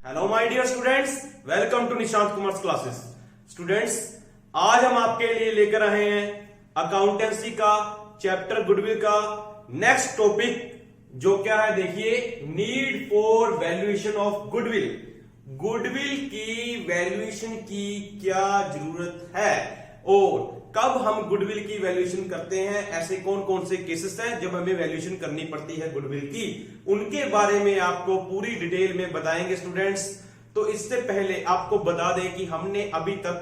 Hello my dear students, welcome to Nishant commerce classes. Students, आज हम आपके लिए लेकर आए हैं अकाउंटेंसी का चैप्टर गुडविल का नेक्स्ट टॉपिक, जो क्या है देखिए, need for valuation of goodwill. Goodwill की वैल्यूएशन की क्या जरूरत है और कब हम गुडविल की वैल्यूएशन करते हैं, ऐसे कौन कौन से केसेस हैं जब हमें वैल्यूएशन करनी पड़ती है गुडविल की, उनके बारे में आपको पूरी डिटेल में बताएंगे स्टूडेंट्स। तो इससे पहले आपको बता दें कि हमने अभी तक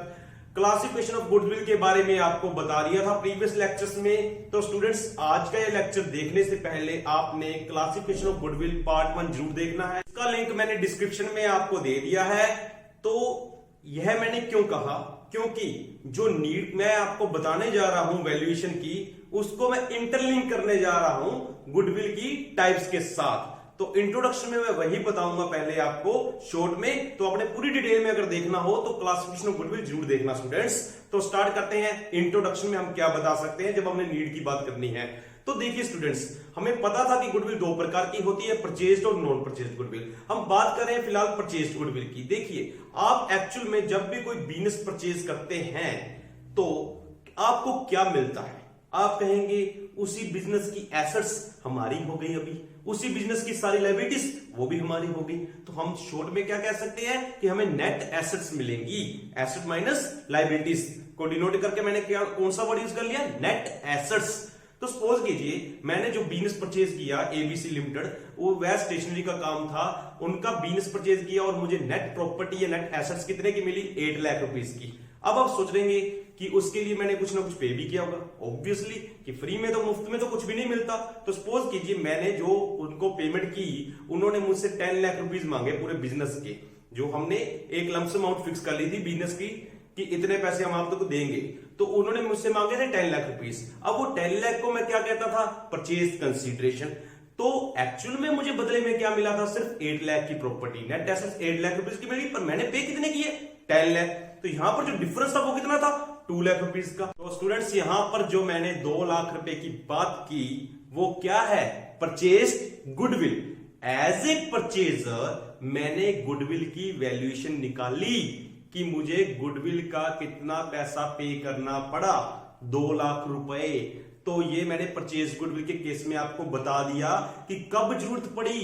क्लासिफिकेशन ऑफ गुडविल के बारे में आपको बता दिया था प्रीवियस लेक्चर्स में। तो स्टूडेंट्स, आज का ये लेक्चर देखने से पहले आपने क्लासिफिकेशन ऑफ गुडविल पार्ट 1 जरूर देखना है। इसका लिंक मैंने डिस्क्रिप्शन में आपको दे दिया है। तो यह मैंने क्यों कहा, क्योंकि जो नीड मैं आपको बताने जा रहा हूं वैल्यूएशन की, उसको मैं इंटरलिंक करने जा रहा हूं गुडविल की टाइप्स के साथ। तो इंट्रोडक्शन में मैं वही बताऊंगा पहले आपको शॉर्ट में। तो आपने पूरी डिटेल में अगर देखना हो तो क्लासिफिकेशन ऑफ गुडविल जरूर देखना स्टूडेंट्स। तो स्टार्ट करते हैं। इंट्रोडक्शन में हम क्या बता सकते हैं जब हमने नीड की बात करनी है। तो देखिए स्टूडेंट्स, हमें पता था कि गुडविल दो प्रकार की होती है, परचेज्ड और नॉन परचेज्ड गुडविल। हम बात कर रहे हैं फिलहाल परचेज्ड गुडविल की। देखिए, आप एक्चुअल में जब भी कोई बिजनेस परचेज करते हैं तो आपको क्या मिलता है? आप कहेंगे उसी बिजनेस की एसेट्स हमारी हो गई, अभी उसी बिजनेस की सारी लायबिलिटीज वो भी हमारी हो गई। तो हम शॉर्ट में क्या कह सकते हैं कि हमें नेट एसेट्स मिलेंगी, एसेट माइनस लायबिलिटीज को डिनोट करके मैंने क्या कौन सा वर्ड यूज कर लिया, नेट एसेट्स। तो सपोज कीजिए मैंने जो बिजनेस परचेज किया एबीसी लिमिटेड, वो वह स्टेशनरी का काम था, उनका बिजनेस परचेज किया और मुझे नेट प्रॉपर्टी या नेट एसेट्स कितने की मिली, 8 लाख रुपीस की। अब आप सोच रहे हैं कि उसके लिए मैंने कुछ ना कुछ पे भी किया होगा, ऑब्वियसली कि फ्री में तो मुफ्त में तो कुछ भी नहीं मिलता। तो सपोज कीजिए मैंने जो उनको पेमेंट की, उन्होंने मुझसे 10 लाख रुपीस मांगे पूरे बिजनेस के, जो हमने एक लमसम अमाउंट फिक्स कर ली थी बिजनेस की कि इतने पैसे हम आपको देंगे। तो उन्होंने मुझसे मांगे थे 10 लाख रुपीस। अब वो 10 लाख को मैं क्या कहता था, परचेज कंसीडरेशन। तो एक्चुअल में मुझे बदले में क्या मिला था, सिर्फ 8 लाख की property, net assets 8 lakh rupees की मिली, पर मैंने पे कितने किए, 10 लाख। तो यहां पर जो डिफरेंस था वो कितना था, 2 लाख रुपीस का। तो स्टूडेंट्स, यहां पर जो मैंने 2 लाख रुपए की बात की वो क्या है, purchase goodwill. As a purchaser मैंने गुडविल की वैल्यूएशन निकाली कि मुझे गुडविल का कितना पैसा पे करना पड़ा, 2 लाख रुपए। तो ये मैंने परचेज गुडविल के केस में आपको बता दिया कि कब जरूरत पड़ी,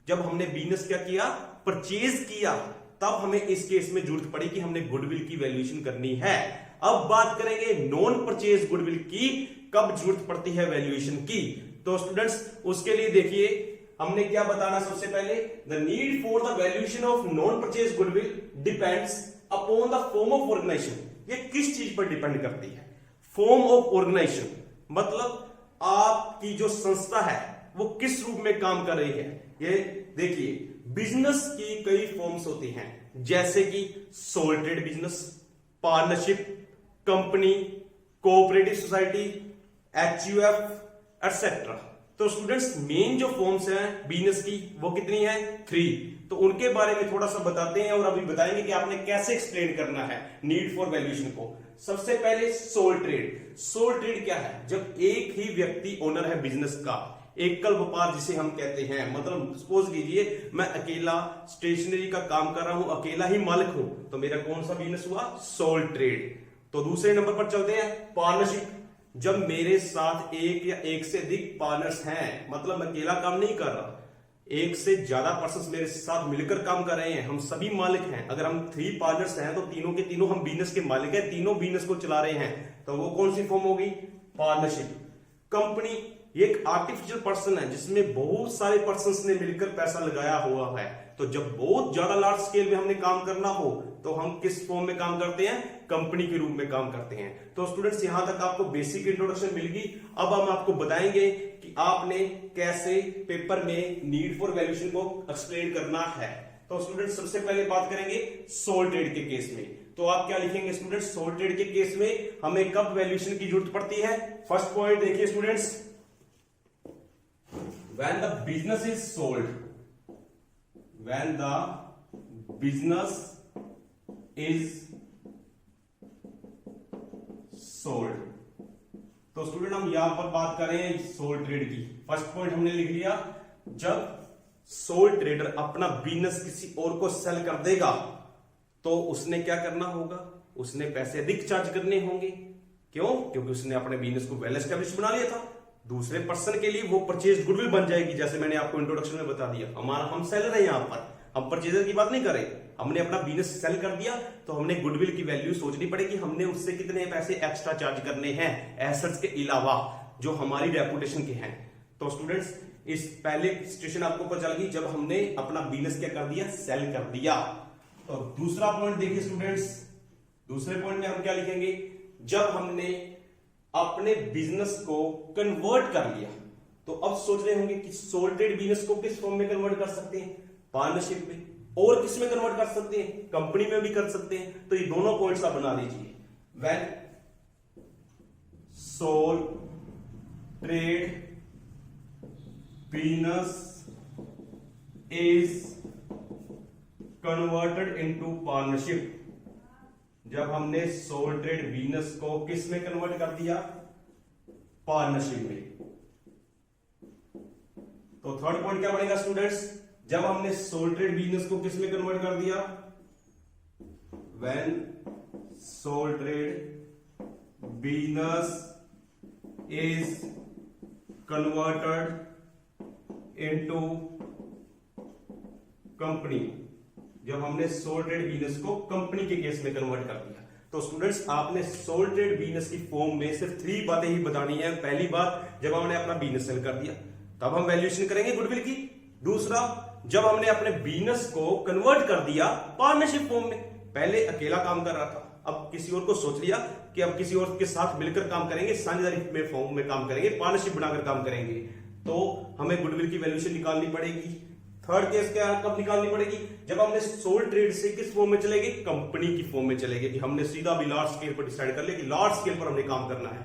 जब हमने बिजनेस क्या किया, परचेज किया, तब हमें इस केस में जरूरत पड़ी कि हमने गुडविल की वैल्यूएशन करनी है। अब बात करेंगे नॉन परचेज गुडविल की, कब जरूरत पड़ती है वैल्यूएशन की। तो स्टूडेंट्स, उसके लिए देखिए हमने क्या बताना, सबसे पहले the need for the valuation of non purchase goodwill depends upon the form of organisation. ये किस चीज पर डिपेंड करती है, फॉर्म ऑफ ऑर्गेनाइजेशन, मतलब आपकी जो संस्था है वो किस रूप में काम कर रही है। ये देखिए, बिजनेस की कई फॉर्म्स होती हैं, जैसे कि sole trade business, partnership, company, cooperative society, HUF etcetera. तो स्टूडेंट्स, मेन जो फॉर्म्स हैं बिजनेस की वो कितनी है, 3। तो उनके बारे में थोड़ा सा बताते हैं और अभी बताएंगे कि आपने कैसे एक्सप्लेन करना है नीड फॉर वैल्यूएशन को। सबसे पहले सोल ट्रेड। सोल ट्रेड क्या है, जब एक ही व्यक्ति ओनर है बिजनेस का, एकल व्यापार जिसे हम कहते हैं। मतलब सपोज कीजिए मैं अकेला स्टेशनरी का काम कर रहा हूं, अकेला ही मालिक हूं, तो मेरा कौन सा बिजनेस हुआ, सोल ट्रेड। तो दूसरे नंबर पर चलते हैं, पार्टनरशिप। जब मेरे साथ एक या एक से अधिक पार्टनर्स हैं, मतलब मैं अकेला काम नहीं कर रहा, एक से ज्यादा पर्सन मेरे साथ मिलकर काम कर रहे हैं, हम सभी मालिक हैं। अगर हम 3 पार्टनर्स हैं तो तीनों के तीनों हम बिजनेस के मालिक हैं, तीनों बिजनेस को चला रहे हैं, तो वो कौन सी फॉर्म होगी, पार्टनरशिप। कंपनी ये एक आर्टिफिशियल पर्सन है जिसमें बहुत सारे पर्सन्स ने मिलकर पैसा लगाया हुआ है। तो जब बहुत ज्यादा लार्ज स्केल में हमने काम करना हो तो हम किस फॉर्म में काम करते हैं, कंपनी के रूप में काम करते हैं। तो स्टूडेंट्स, यहां तक आपको बेसिक इंट्रोडक्शन मिल गई। अब हम आपको बताएंगे कि आपने कैसे पेपर में नीड फॉर वैल्यूएशन को एक्सप्लेन करना है। तो स्टूडेंट्स, सबसे पहले बात करेंगे सोल ट्रेड के केस में। तो आप क्या लिखेंगे स्टूडेंट्स, सोल ट्रेड के केस में हमें कब वैल्यूएशन की जरूरत पड़ती है। फर्स्ट पॉइंट देखिए students, when the business is sold, when the business is sold। तो स्टूडेंट, हम यहां पर बात करें सोल ट्रेड की। फर्स्ट पॉइंट हमने लिख लिया, जब सोल ट्रेडर अपना बिजनेस किसी और को सेल कर देगा तो उसने क्या करना होगा, उसने पैसे अधिक चार्ज करने होंगे। क्यों? क्योंकि उसने अपने बिजनेस को वेल एस्टेब्लिश बना लिया था। दूसरे पर्सन के लिए वो परचेज गुडविल बन जाएगी, जैसे मैंने आपको इंट्रोडक्शन में बता दिया। हम सेलर हैं, यहां पर हम परचेजर की बात नहीं कर रहे। हमने अपना बिजनेस सेल कर दिया तो हमने गुडविल की वैल्यू सोचनी पड़ेगी, हमने उससे कितने पैसे एक्स्ट्रा चार्ज करने हैं एसेट्स के अलावा जो हमारी रेपुटेशन के हैं। तो स्टूडेंट्स, इस पहले सिचुएशन आपको पता चल गई जब हमने अपना बिजनेस क्या कर दिया, सेल कर दिया। तो दूसरा पॉइंट देखिए स्टूडेंट्स, दूसरे पॉइंट में हम क्या लिखेंगे, जब हमने अपने बिजनेस को कन्वर्ट कर लिया। तो अब सोच रहे होंगे कि सोल ट्रेड बिजनेस को किस फॉर्म में कन्वर्ट कर सकते हैं, पार्टनरशिप में, और किस में कन्वर्ट कर सकते हैं, कंपनी में भी कर सकते हैं। तो ये दोनों पॉइंट्स आप बना लीजिए। When sole trade business is converted into partnership, जब हमने सोल ट्रेड बिजनेस को किस में कन्वर्ट कर दिया, पार्टनरशिप में। तो थर्ड पॉइंट क्या बनेगा स्टूडेंट्स, जब हमने सोल ट्रेड बिजनेस को किस में कन्वर्ट कर दिया, when sole trade business is converted into company, जब हमने सोल ट्रेड बिजनेस को कंपनी के केस में कन्वर्ट कर दिया। तो स्टूडेंट्स, आपने सोल ट्रेड बिजनेस की फॉर्म में सिर्फ 3 बातें ही बतानी है। पहली बात, जब हमने अपना बिजनेस सेल कर दिया तब हम वैल्यूएशन करेंगे गुडविल की। दूसरा, जब हमने अपने बिजनेस को कन्वर्ट कर दिया पार्टनरशिप फॉर्म में, पहले अकेला काम कर रहा था, अब किसी और को सोच लिया कि अब किसी और के साथ मिलकर काम करेंगे, साझेदारी में फॉर्म में काम करेंगे, पार्टनरशिप बनाकर काम करेंगे, तो हमें गुडविल की वैल्यूएशन निकालनी पड़ेगी। थर्ड केस क्या, कब निकालनी पड़ेगी, जब हमने सोल ट्रेड से किस फॉर्म में चलेगी, कंपनी की फॉर्म में चलेगी, कि हमने सीधा भी लार्ज स्केल पर डिसाइड कर लिया कि लार्ज स्केल पर हमने काम करना है,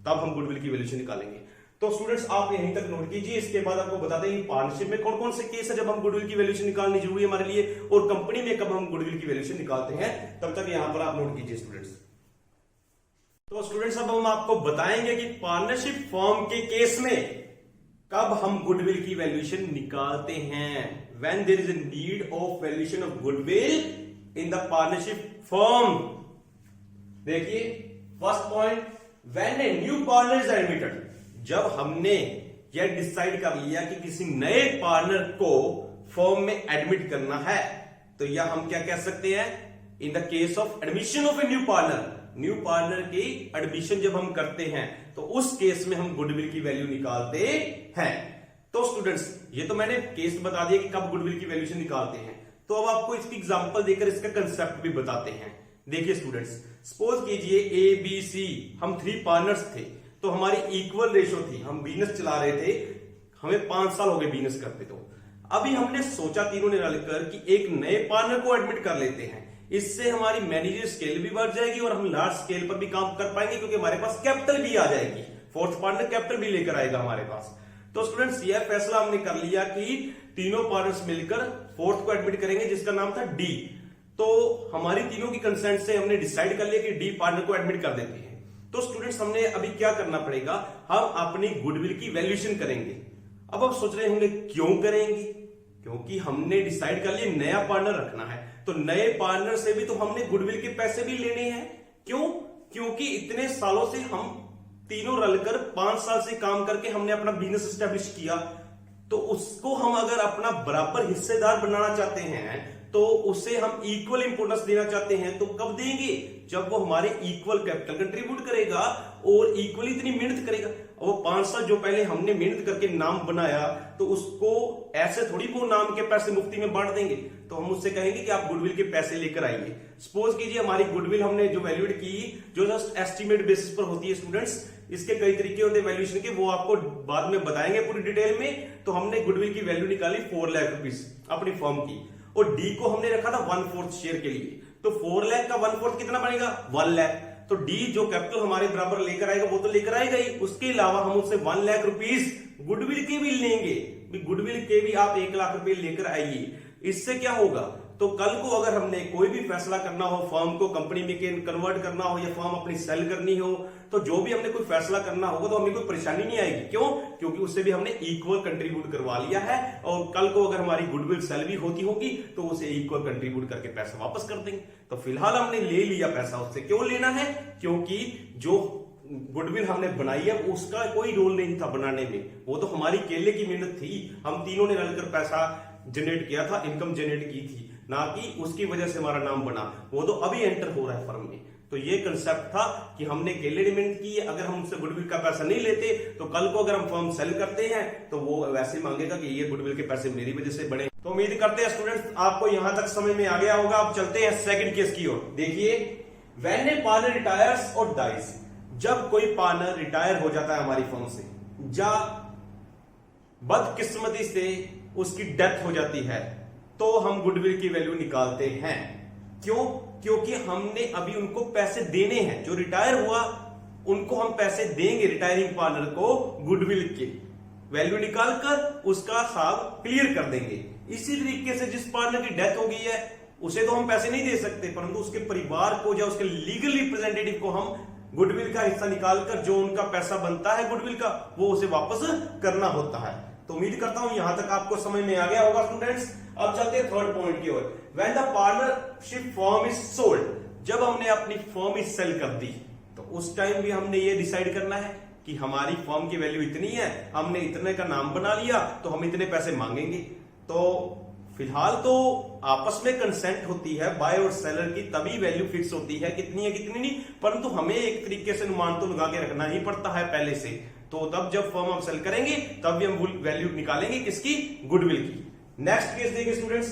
तब हम गुडविल की वैल्यूएशन निकालेंगे। तो स्टूडेंट्स, आप यहीं तक नोट कीजिए। इसके बाद आपको बताते हैं पार्टनरशिप में कौन कौन से केस है जब हम गुडविल की वैल्यूएशन निकालनी जरूरी है हमारे लिए, और कंपनी में कब हम गुडविल की वैल्यूएशन निकालते हैं। तब तक यहां पर आप नोट कीजिए स्टूडेंट्स। तो स्टूडेंट्स, अब हम आपको बताएंगे कि पार्टनरशिप फॉर्म के केस में कब हम गुडविल की वैल्यूएशन निकालते हैं, when there is a need of valuation of goodwill in the partnership firm। देखिए first point, when a new partner is admitted, जब हमने यह डिसाइड कर लिया कि किसी नए पार्टनर को फर्म में एडमिट करना है, तो यह हम क्या कह सकते हैं, in the case of admission of a new partner, new partner की एडमिशन जब हम करते हैं तो उस केस में हम गुडविल की वैल्यू निकालते हैं। तो स्टूडेंट्स, ये तो मैंने केस बता दिया कि कब गुडविल की वैल्यूएशन निकालते हैं। तो अब आपको इसकी एग्जांपल देकर इसका कंसेप्ट भी बताते हैं। देखिए स्टूडेंट्स, सपोज कीजिए ए बी सी, हम 3 पार्टनर्स थे, तो हमारी इक्वल रेशो थी, हम बिजनेस चला रहे थे, हमें 5 साल हो गए बिजनेस करते। तो अभी हमने सोचा तीनों ने रलकर कि एक नए पार्टनर को एडमिट कर लेते हैं, इससे हमारी मैनेजर स्केल भी बढ़ जाएगी और हम लार्ज स्केल पर भी काम कर पाएंगे, क्योंकि हमारे पास कैपिटल भी आ जाएगी, फोर्थ पार्टनर कैपिटल भी लेकर आएगा हमारे पास। तो स्टूडेंट्स, यह फैसला हमने कर लिया कि तीनों पार्टनर्स मिलकर फोर्थ को एडमिट करेंगे, जिसका नाम था डी। तो हमारी तीनों की कंसेंट से हमने डिसाइड कर लिया कि डी पार्टनर को एडमिट कर देते हैं। तो स्टूडेंट्स, हमने अभी क्या करना पड़ेगा, हम अपनी गुडविल की वैल्यूएशन करेंगे। अब आप सोच रहे होंगे क्यों करेंगे, क्योंकि हमने डिसाइड कर लिया नया पार्टनर रखना है, तो नए पार्टनर से भी तो हमने गुडविल के पैसे भी लेने हैं। क्यों? क्योंकि इतने सालों से हम तीनों रलकर 5 साल से काम करके हमने अपना बिजनेस एस्टेब्लिश किया, तो उसको हम अगर अपना बराबर हिस्सेदार बनाना चाहते हैं, तो उसे हम इक्वल इंपोर्टेंस देना चाहते हैं, तो कब देंगे, जब वो हमारे इक्वल कैपिटल कंट्रीब्यूट करेगा और इक्वली इतनी मेहनत करेगा। और वो 5 साल जो पहले हमने मेहनत करके नाम बनाया, तो उसको ऐसे थोड़ी वो नाम के पैसे मुफ्ती में बांट देंगे। तो हम उससे कहेंगे कि आप गुडविल के पैसे लेकर आइए। सपोज कीजिए हमारी गुडविल हमने जो वैल्यूएट की, जो जस्ट एस्टिमेट बेसिस पर होती है स्टूडेंट्स, इसके कई तरीके होते हैं वैल्यूएशन के, वो आपको बाद में बताएंगे पूरी डिटेल में। तो हमने गुडविल की वैल्यू निकाली 4 लाख रुपीस अपनी फर्म की, और डी को हमने रखा था 1/4 शेयर के लिए। तो 4 लाख का 1/4 कितना बनेगा, 1 लाख। तो डी जो कैपिटल हमारे बराबर लेकर आएगा वो तो लेकर आएगा ही, उसके अलावा हम उससे 1 लाख रुपीस गुडविल के भी लेंगे। गुडविल के भी आप 1 लाख रुपए लेकर आइए। इससे क्या होगा, तो कल को अगर हमने कोई भी फैसला करना हो, फर्म को कंपनी में कन्वर्ट करना हो या फर्म अपनी सेल करनी हो, तो जो भी हमने कोई फैसला करना होगा तो हमें कोई परेशानी नहीं आएगी। क्यों? क्योंकि उससे भी हमने इक्वल कंट्रीब्यूट करवा लिया है, और कल को अगर हमारी गुडविल सेल भी होती होगी तो उसे इक्वल कंट्रीब्यूट करके पैसा वापस कर देंगे। तो फिलहाल हमने ले लिया पैसा उससे। क्यों लेना है? क्योंकि जो गुडविल हमने बनाई है उसका कोई रोल नहीं था बनाने में, वो तो हमारी केले की मेहनत थी। हम तीनों ने मिलकर पैसा जनरेट किया था, इनकम जनरेट की थी, ना कि उसकी वजह से हमारा नाम बना। वो तो अभी एंटर हो रहा है फर्म में। तो ये कंसेप्ट था कि हमने केले की मेहनत की है। अगर हम उससे गुडविल का पैसा नहीं लेते तो कल को अगर हम फर्म सेल करते हैं तो वो वैसे मांगेगा कि ये गुडविल के पैसे मेरी वजह से बने। तो उम्मीद करते हैं स्टूडेंट्स आपको यहां तक समझ में आ गया होगा। अब चलते हैं सेकंड केस की ओर। देखिए, व्हेन ए पार्टनर रिटायर्स और डाइज, जब कोई पार्टनर रिटायर हो जाता है हमारी फर्म से, या बदकिस्मती से उसकी डेथ हो जाती है, तो हम गुडविल की वैल्यू निकालते हैं। क्यों? क्योंकि हमने अभी उनको पैसे देने हैं। जो रिटायर हुआ उनको हम पैसे देंगे, रिटायरिंग पार्टनर को गुडविल की वैल्यू निकालकर उसका हिसाब क्लियर कर देंगे। इसी तरीके से जिस पार्टनर की डेथ हो गई है उसे तो हम पैसे नहीं दे सकते, परंतु उसके परिवार को या उसके लीगल रिप्रेजेंटेटिव को हम गुडविल का हिस्सा निकालकर जो उनका पैसा बनता है गुडविल का, वो उसे वापस करना होता है। तो उम्मीद करता हूं यहां तक आपको समझ में आ गया होगा स्टूडेंट्स। अब चलते हैं थर्ड पॉइंट की ओर। When the partnership firm is sold, जब हमने अपनी फर्म सेल कर दी तो उस टाइम भी हमने ये डिसाइड करना है कि हमारी फर्म की वैल्यू इतनी है, हमने इतने का नाम बना लिया तो हम इतने पैसे मांगेंगे। तो फिलहाल तो आपस में कंसेंट होती है बाय और सेलर की, तभी वैल्यू फिक्स होती है कितनी है कितनी नहीं, परंतु हमें एक तरीके से अनुमान तो लगा के रखना ही पड़ता है पहले से। तो तब जब फर्म हम सेल करेंगे तब भी हम वैल्यू निकालेंगे किसकी? गुडविल की। नेक्स्ट केस देखिए students,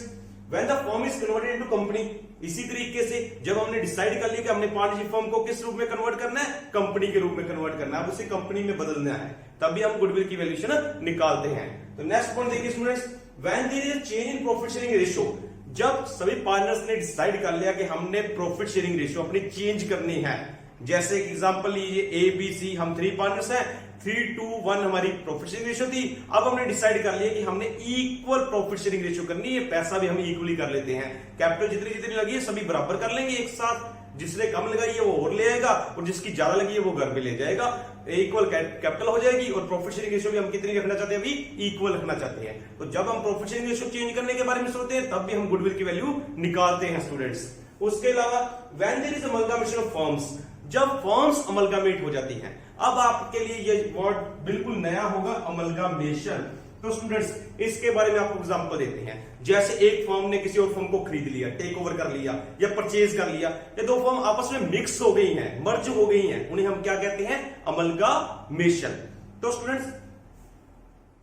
when the firm is converted into company, इसी तरीके से जब हमने डिसाइड कर लिया कि हमने पार्टनरशिप फर्म को किस रूप में कन्वर्ट करना है, कंपनी के रूप में कन्वर्ट करना है, उसे कंपनी में बदलना है, तब भी हम गुडविल की वैल्यूएशन निकालते हैं। तो नेक्स्ट पॉइंट देखिए students, when there is change in profit sharing ratio, जब सभी पार्टनर्स ने डिसाइड कर लिया कि हमने प्रॉफिट शेयरिंग रेशियो अपनी चेंज करनी है। जैसे एग्जांपल लीजिए ए बी सी, हम 3 पार्टनर्स हैं, 3:1 हमारी प्रॉफिट शेयरिंग रेशियो थी। अब हमने डिसाइड कर लिया कि हमने इक्वल प्रॉफिट शेयरिंग रेशियो करनी है, पैसा भी हम इक्वली कर लेते हैं। कैपिटल जितनी जितनी लगी है सभी बराबर कर लेंगे एक साथ, जिसने कम लगाई है वो और ले आएगा और जिसकी ज्यादा लगी है वो घर पे ले जाएगा। इक्वल कैपिटल हो जाएगी और प्रॉफिट शेयरिंग रेशियो भी हम कितनी रखना चाहते हैं? अभी इक्वल रखना चाहते हैं। तो जब हम प्रॉफिट शेयरिंग रेशियो चेंज करने के बारे में सोचते हैं तब भी हम गुडविल की वैल्यू निकालते हैं स्टूडेंट्स। उसके अलावा when there is amalgamation of firms, जब फर्म्स अमलगामेट हो जाती हैं। अब आपके लिए ये वर्ड बिल्कुल नया होगा, अमलगामेशन। तो स्टूडेंट्स इसके बारे में आपको एग्जांपल देते हैं। जैसे एक फर्म ने किसी और फर्म को खरीद लिया, टेक ओवर कर लिया या परचेज कर लिया, ये दो फर्म आपस में मिक्स हो गई हैं, मर्ज हो गई हैं, उन्हें हम क्या कहते हैं? अमलगामेशन। तो स्टूडेंट्स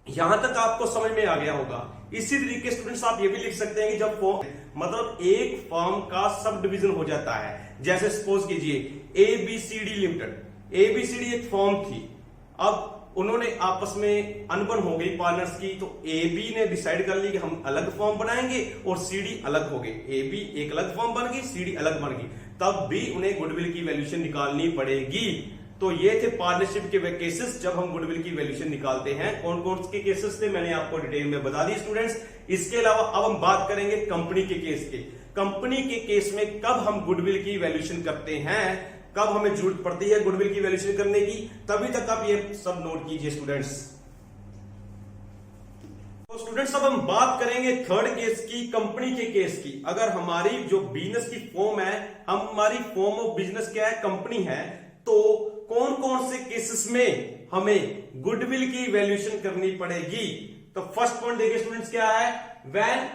यहां तक आपको समझ में आ गया होगा। इसी तरीके स्टूडेंट्स आप ये भी लिख सकते हैं कि जब फर्म मतलब एक फर्म का सब डिवीजन हो जाता है। जैसे सपोज कीजिए ABCD लिमिटेड, ABCD एक फर्म थी, अब उन्होंने आपस में अनबन हो गई पार्टनर्स की, तो AB ने डिसाइड कर लिया कि हम अलग फर्म बनाएंगे और CD अलग हो गए। AB एक अलग फर्म बन गई, CD अलग बन गई, तब भी उन्हें गुडविल की वैल्यूएशन निकालनी पड़ेगी। तो ये थे पार्टनरशिप के केसेस जब हम गुडविल की वैल्यूएशन निकालते हैं। कौन कौन के केसेस थे मैंने आपको डिटेल में बता दी स्टूडेंट्स। इसके अलावा अब हम बात करेंगे कंपनी के केस के। कंपनी के केस में कब हम गुडविल की वैल्यूएशन करते हैं, कब हमें जरूरत पड़ती है गुडविल की वैल्यूएशन करने की, तभी तक आप ये सब नोट कीजिए स्टूडेंट्स। तो स्टूडेंट्स अब हम बात करेंगे थर्ड केस की, कंपनी के केस की। अगर हमारी जो बिजनेस की फॉर्म है, हमारी फॉर्म ऑफ बिजनेस क्या है? कंपनी है। तो कौन कौन से केसेस में हमें गुडविल की वैल्यूएशन करनी पड़ेगी? तो फर्स्ट पॉइंट देखिए स्टूडेंट्स क्या है? व्हेन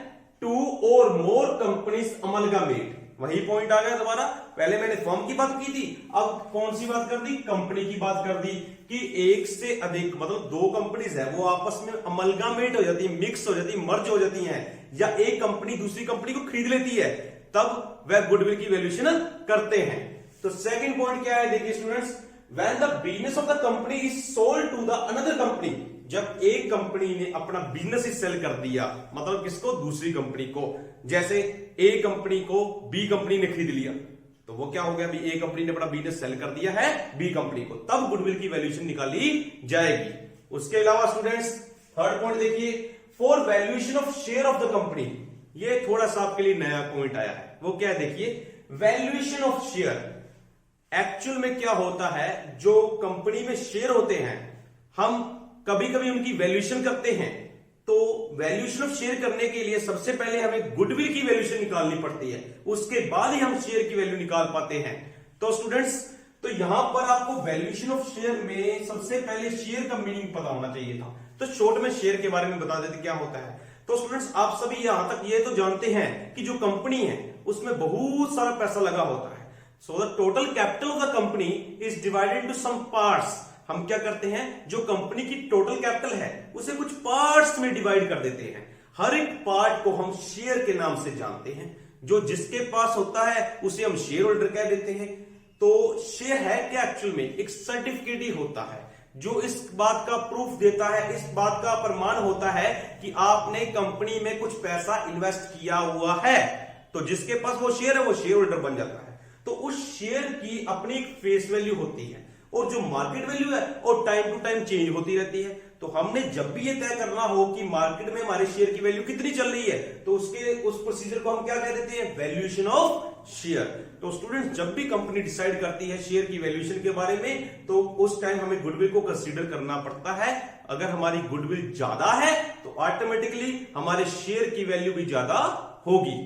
2 और मोर कंपनीज अमलगामेट। वही पॉइंट आ गया दोबारा। पहले मैंने फर्म की बात की थी, अब कौन सी बात कर दी? कंपनी की बात कर दी कि एक से अधिक मतलब 2 कंपनीज है वो आपस में अमलगामेट हो जाती है, मिक्स हो जाती है, मर्ज हो जाती हैं, या एक कंपनी दूसरी कंपनी को खरीद लेती है, तब वह गुडविल की वैल्यूएशन करते हैं। तो सेकंड पॉइंट क्या है? देखिए students, when the business of the company is sold to the another company, जब एक कंपनी ने अपना बिजनेस ही सेल कर दिया, मतलब किसको? दूसरी कंपनी को। जैसे ए कंपनी को बी कंपनी ने खरीद लिया, तो वो क्या हो गया? अभी ए कंपनी ने अपना बिजनेस सेल कर दिया है बी कंपनी को, तब गुडविल की वैल्यूएशन निकाली जाएगी। उसके अलावा स्टूडेंट्स थर्ड पॉइंट देखिए, for valuation of share of the company, ये थोड़ा सा आपके लिए नया पॉइंट आया है। वो क्या है देखिए, वैल्यूएशन ऑफ शेयर। एक्चुअल में क्या होता है, जो कंपनी में शेयर होते हैं हम कभी कभी उनकी वैल्यूएशन करते हैं। तो वैल्यूएशन ऑफ शेयर करने के लिए सबसे पहले हमें गुडविल की वैल्यूएशन निकालनी पड़ती है, उसके बाद ही हम शेयर की वैल्यू निकाल पाते हैं। तो स्टूडेंट्स, तो यहां पर आपको वैल्यूएशन ऑफ शेयर में सबसे पहले शेयर का मीनिंग पता होना चाहिए था। तो शॉर्ट में शेयर के बारे में बता देते क्या होता है। तो स्टूडेंट्स, आप सभी यहां तक ये तो जानते हैं कि जो कंपनी है उसमें बहुत सारा पैसा लगा होता है। So the total capital of the company is divided into some parts. हम क्या करते हैं, जो कंपनी की टोटल कैपिटल है उसे कुछ पार्ट्स में डिवाइड कर देते हैं। हर एक पार्ट को हम शेयर के नाम से जानते हैं। जो जिसके पास होता है उसे हम शेयर होल्डर कह देते हैं। तो शेयर है क्या, एक्चुअल में एक सर्टिफिकेट ही होता है जो इस बात का प्रूफ देता है, इस बात का प्रमाण होता है कि आपने कंपनी में कुछ पैसा इन्वेस्ट किया हुआ है। तो जिसके पास वो शेयर है वो शेयर होल्डर बन जाता है। तो उस शेयर की अपनी एक फेस वैल्यू होती है और जो मार्केट वैल्यू है और टाइम टू टाइम चेंज होती रहती है। तो हमने जब भी ये तय करना हो कि मार्केट में हमारे शेयर की वैल्यू कितनी चल रही है, तो उस प्रोसीजर को हम क्या कह देते हैं, वैल्यूएशन ऑफ शेयर। तो स्टूडेंट्स, जब भी कंपनी डिसाइड करती है शेयर की वैल्यूएशन के बारे में, तो उस टाइम हमें गुडविल को कंसीडर करना पड़ता है। अगर हमारी गुडविल ज्यादा है तो ऑटोमेटिकली हमारे शेयर की वैल्यू भी ज्यादा होगी।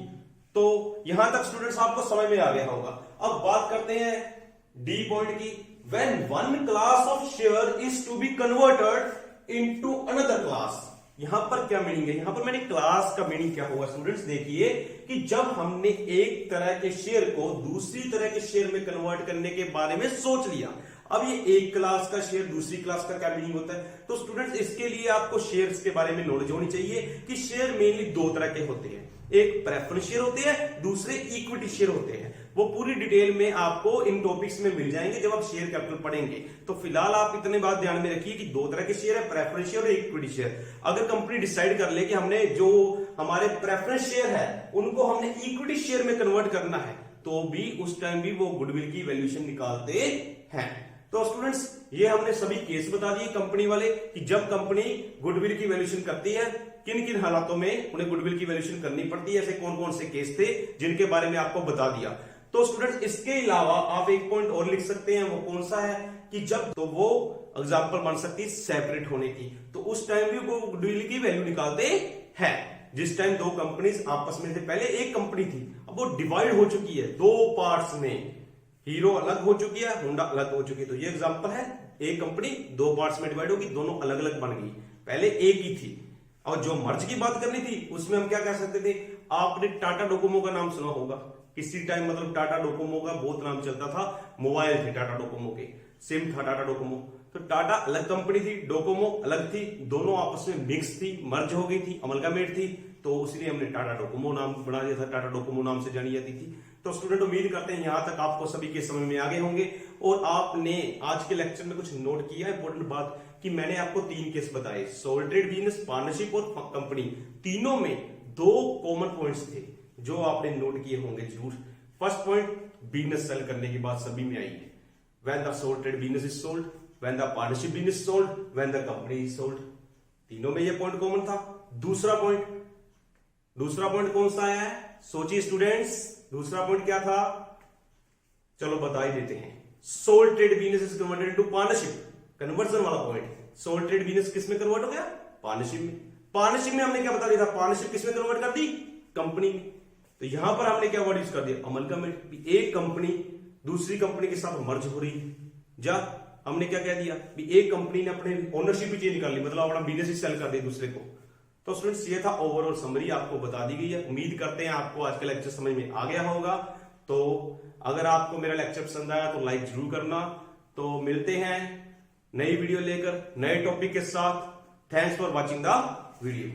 तो यहां तक स्टूडेंट्स आपको समझ में आ गया होगा। अब बात करते हैं डी पॉइंट की। When one class of share is to be converted into another class, यहां पर क्या मीनिंग है, यहां पर मैंने क्लास का मीनिंग क्या होगा स्टूडेंट्स देखिए, कि जब हमने एक तरह के शेयर को दूसरी तरह के शेयर में कन्वर्ट करने के बारे में सोच लिया। अब ये एक क्लास का शेयर दूसरी क्लास का क्या मीनिंग होता है, तो स्टूडेंट्स इसके लिए आपको शेयर्स के बारे में नॉलेज होनी चाहिए कि शेयर मेनली दो तरह के होते हैं। एक प्रेफरेंस शेयर होते हैं, दूसरे इक्विटी शेयर होते हैं। वो पूरी डिटेल में आपको इन टॉपिक्स में मिल जाएंगे जब आप शेयर कैपिटल पढ़ेंगे। तो फिलहाल आप इतने बात ध्यान में रखिए कि दो तरह के शेयर है, प्रेफरेंस शेयर और इक्विटी शेयर। अगर कंपनी डिसाइड कर ले कि हमने जो हमारे प्रेफरेंस शेयर है उनको हमने इक्विटी शेयर में कन्वर्ट करना है, तो भी उस टाइम भी वो गुडविल की वैल्यूएशन निकालते हैं। तो स्टूडेंट्स, ये हमने सभी केस बता दिए कंपनी वाले कि जब कंपनी गुडविल की वैल्यूएशन करती है किन किन हालातों में उन्हें गुडविल की वैल्यूएशन करनी पड़ती है, ऐसे कौन कौन से केस थे जिनके बारे में आपको बता दिया। तो स्टूडेंट्स, इसके अलावा आप एक पॉइंट और लिख सकते हैं, वो कौन सा है कि जब तो वो एग्जांपल बन सकती है सेपरेट होने की, तो उस टाइम भी वो गुडविल की वैल्यू निकालते हैं। जिस टाइम दो कंपनीज आपस में थे, पहले एक कंपनी थी, अब वो डिवाइड हो चुकी है दो पार्ट्स में, हीरो अलग हो चुकी है, होंडा अलग हो चुकी है। तो ये एग्जांपल है, एक कंपनी दो पार्ट्स में डिवाइड होगी, दोनों अलग अलग बन गई, पहले एक ही थी। और जो मर्ज की बात करनी थी उसमें हम क्या कह सकते थे, आपने टाटा डोकोमो का नाम सुना होगा किसी टाइम, मतलब टाटा डोकोमो का बहुत नाम चलता था, मोबाइल थे टाटा डोकोमो के, सिम था टाटा डोकोमो। तो टाटा अलग कंपनी थी, डोकोमो अलग थी, दोनों आपस में मिक्स थी, मर्ज हो गई थी, अमलगामेट थी, तो इसलिए हमने टाटा डोकोमो नाम बना दिया था, टाटा डोकोमो नाम से जानी जाती थी। तो स्टूडेंट, उम्मीद करते हैं यहां तक आपको सभी के समझ में आ गए होंगे और आपने आज के लेक्चर में कुछ नोट किया है। इंपॉर्टेंट बात कि मैंने आपको तीन केस बताए, सोल ट्रेड बिजनेस, पार्टनरशिप और कंपनी, तीनों में दो कॉमन पॉइंट्स थे जो आपने नोट किए होंगे जरूर। फर्स्ट पॉइंट, बिजनेस सेल करने की बात सभी में आई है, when the sole trade business is sold, when the partnership business is sold, when the company is sold, तीनों में ये पॉइंट कॉमन था। दूसरा पॉइंट कौन सा आया है, सोचिए स्टूडेंट्स, दूसरा पॉइंट क्या था, चलो बता ही देते हैं। Sole trade business is converted into partnership, conversion वाला पॉइंट। सोल ट्रेड बिजनेस किस में कन्वर्ट हो गया, पार्टनरशिप में। पार्टनरशिप में हमने क्या बता दिया था, पार्टनरशिप किस में कन्वर्ट कर दी, कंपनी में। तो यहां पर हमने क्या वर्ड यूज कर दिया, अमलगामेट। एक कंपनी दूसरी कंपनी के साथ मर्ज हो रही है, जा हमने क्या कह दिया, एक कंपनी ने अपने ओनरशिप भी चेंज कर ली, मतलब अपना बिजनेस ही सेल कर दिया दूसरे को। तो स्टूडेंट्स, ये था ओवरऑल समरी, आपको बता दी गई है। उम्मीद करते हैं आपको आज का लेक्चर समझ में आ गया होगा। तो अगर आपको मेरा लेक्चर पसंद आया तो लाइक जरूर करना। तो मिलते हैं नई वीडियो लेकर नए टॉपिक के साथ। Thanks for watching the video.